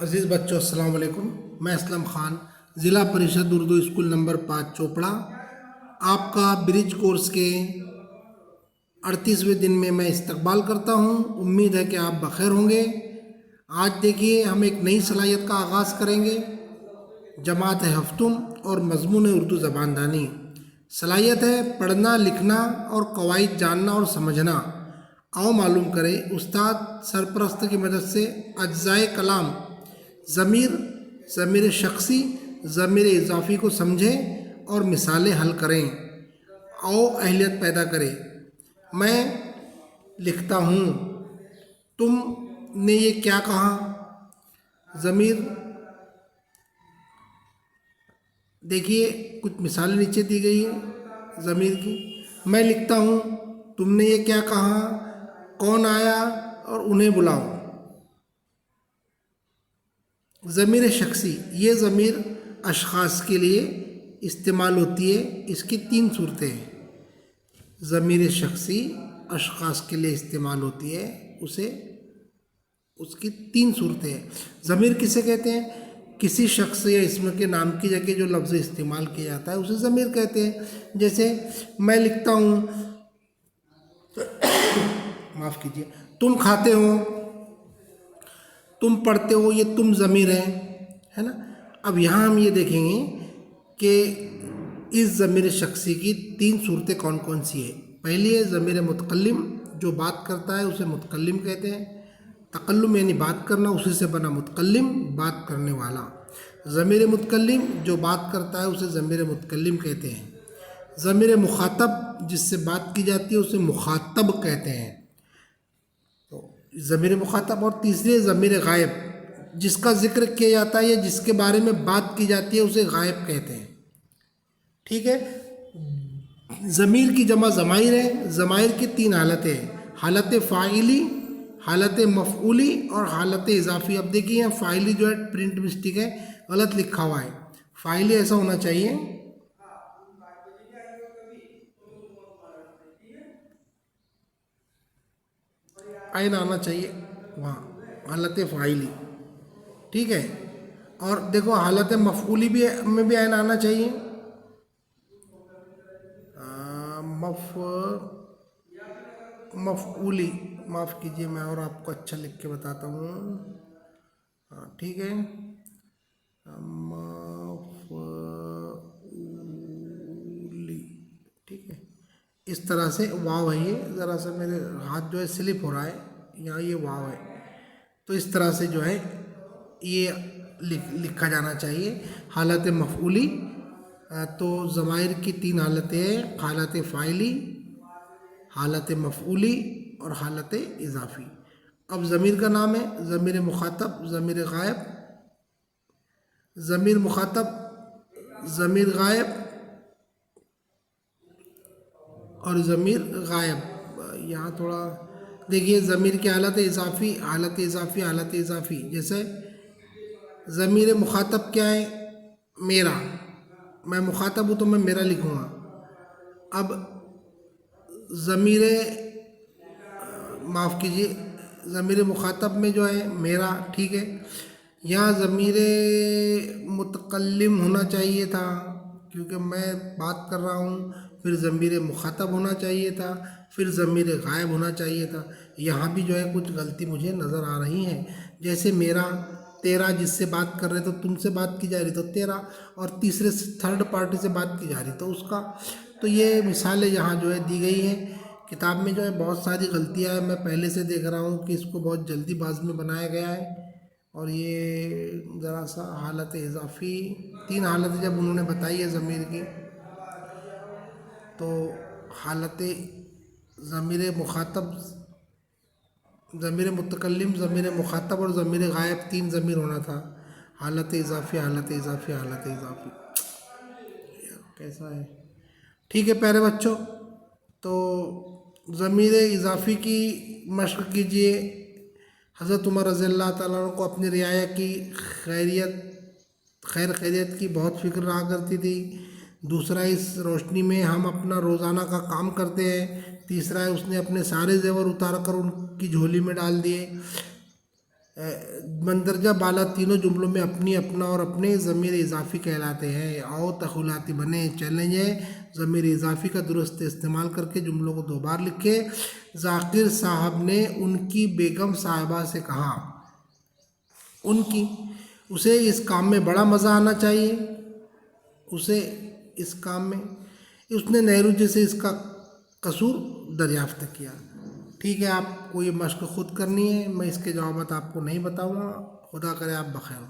अज़ीज़ बच्चों अस्सलाम वालेकुम। मैं असलम ख़ान, ज़िला परिषद उर्दू स्कूल नंबर 5 चोपड़ा, आपका ब्रिज कोर्स के 38वें दिन में मैं इस्तकबाल करता हूँ। उम्मीद है कि आप बखैर होंगे। आज देखिए हम एक नई सलाहियत का आगाज़ करेंगे। जमात है हफ्तुम और मज़मून है उर्दू ज़बानदानी। सलाहियत है पढ़ना लिखना और कवायद जानना और समझना। आओ मालूम करें उस्ताद सरपरस्त की मदद से अज्जाए कलाम ज़मीर, ज़मीर शख्सी, ज़मीर इजाफ़ी को समझें और मिसालें हल करें। आओ अहलियत पैदा करें। मैं लिखता हूँ, तुमने ये क्या कहा। ज़मीर, देखिए कुछ मिसालें नीचे दी गई है ज़मीर की। मैं लिखता हूँ, तुमने ये क्या कहा, कौन आया और उन्हें बुलाओ। ज़मीर शख्सी, ये ज़मीर अशख़ास के लिए इस्तेमाल होती है। इसकी 3 सूरतें हैं। ज़मीर शख्सी अशख़ास के लिए इस्तेमाल होती है, उसकी 3 सूरतें हैं। ज़मीर किसे कहते हैं? किसी शख्स या इसम के नाम की जगह जो लफ्ज़ इस्तेमाल किया जाता है उसे ज़मीर कहते हैं। जैसे मैं लिखता हूँ, माफ़ कीजिए, तुम खाते हो, तुम पढ़ते हो, ये तुम ज़मीर है ना। अब यहाँ हम ये देखेंगे कि इस ज़मीर शख्सी की 3 सूरतें कौन कौन सी है। पहली है ज़मीर मुतकल्लिम, जो बात करता है उसे मुतकल्लिम कहते हैं। तकल्लुम यानी बात करना, उसी से बना मुतकल्लिम, बात करने वाला। ज़मीर मुतकल्लिम जो बात करता है उसे ज़मीर मुतकल्लिम कहते हैं। ज़मीर मुखातब जिससे बात की जाती है उसे मुखातब कहते हैं। ज़मीर मुखातब। और तीसरी ज़मीर गायब, जिसका जिक्र किया जाता है या जिसके बारे में बात की जाती है उसे गायब कहते हैं। ठीक है। ज़मीर की जमा ज़माइर है। ज़माइर की 3 हालतें हैं, हालत फ़ाइली, हालत मफ़ऊली और हालत इजाफ़ी। अब देखिए यहाँ फ़ाइली जो है प्रिंट मिस्टेक है, गलत लिखा हुआ है। फ़ाइली ऐसा होना चाहिए, आइन आना चाहिए वहाँ, हालत फ़ाइली। ठीक है। और देखो हालत मफ़ऊली भी में भी आइन आना चाहिए। मफ़ऊली, माफ़ कीजिए, मैं और आपको अच्छा लिख के बताता हूँ। हाँ ठीक है। मफ़ऊली, ठीक है। इस तरह से वाव है, ये ज़रा सा मेरे हाथ जो है स्लिप हो रहा है, यहाँ ये वाव है, तो इस तरह से जो है ये लिखा जाना चाहिए। हालत मफ़ऊली, तो ज़माइर की 3 हालतें हैं, हालत फ़ाइली, हालत मफ़ऊली और हालत इजाफ़ी। अब ज़मीर का नाम है ज़मीर मुखातब, ज़मीर गायब। ज़मीर मुखातब, ज़मीर गायब और ज़मीर गायब। यहाँ थोड़ा देखिए ज़मीर की हालत इजाफ़ी, हालत इजाफ़ी, हालत इजाफ़ी। जैसे ज़मीर मुखातब क्या है? मेरा, मैं मुखातब हूँ तो मैं मेरा लिखूँगा। अब ज़मीर, माफ़ कीजिए, ज़मीर मुखातब में जो है मेरा, ठीक है। यहाँ ज़मीर मुतकल्लिम होना चाहिए था क्योंकि मैं बात कर रहा हूँ, फिर ज़मीर मुखातब होना चाहिए था, फिर ज़मीर गायब होना चाहिए था। यहाँ भी जो है कुछ गलती मुझे नज़र आ रही है। जैसे मेरा, तेरा, जिससे बात कर रहे तो तुमसे बात की जा रही तो तेरा, और तीसरे थर्ड पार्टी से बात की जा रही तो उसका। तो ये मिसालें यहाँ जो है दी गई हैं। किताब में जो है बहुत सारी गलतियाँ हैं, मैं पहले से देख रहा हूँ कि इसको बहुत जल्दीबाज़ी में बनाया गया है। और ये ज़रा सा हालत इजाफ़ी, 3 हालतें जब उन्होंने बताई है ज़मीर की, तो हालत ज़मीर मुखातब, ज़मीर मुतकल्लिम, ज़मीर मुखातब और ज़मीर गायब, 3 ज़मीर होना था। हालत इजाफ़ी, हालत इजाफ़ी, हालत इजाफ़ी, कैसा है? ठीक है प्यारे बच्चों, तो ज़मीर इजाफ़ी की मशक़ कीजिए। हज़रत उमर रज़ी अल्लाह ताला अन्हु को अपनी रियाया की खैर खैरियत की बहुत फ़िक्र रहा करती थी। दूसरा, इस रोशनी में हम अपना रोज़ाना का काम करते हैं। तीसरा है उसने अपने सारे ज़ेवर उतार कर उनकी झोली में डाल दिए। मंदरजा बाला तीनों जुमलों में अपनी, अपना और अपने ज़मीर इजाफ़ी कहलाते हैं। आओ तखुलाती बने, चैलेंज है ज़मीर इजाफ़ी का दुरुस्त इस्तेमाल करके जुमलों को 2 बार लिखे। जाकिर साहब ने उनकी बेगम साहिबा से कहा, उनकी, उसे इस काम में बड़ा मज़ा आना चाहिए, उसे इस काम में, उसने नेहरू जी से इसका कसूर दरियाफ्त किया। ठीक है, आपको ये मश्क खुद करनी है, मैं इसके जवाब आपको नहीं बताऊँगा। खुदा करे आप बखैर।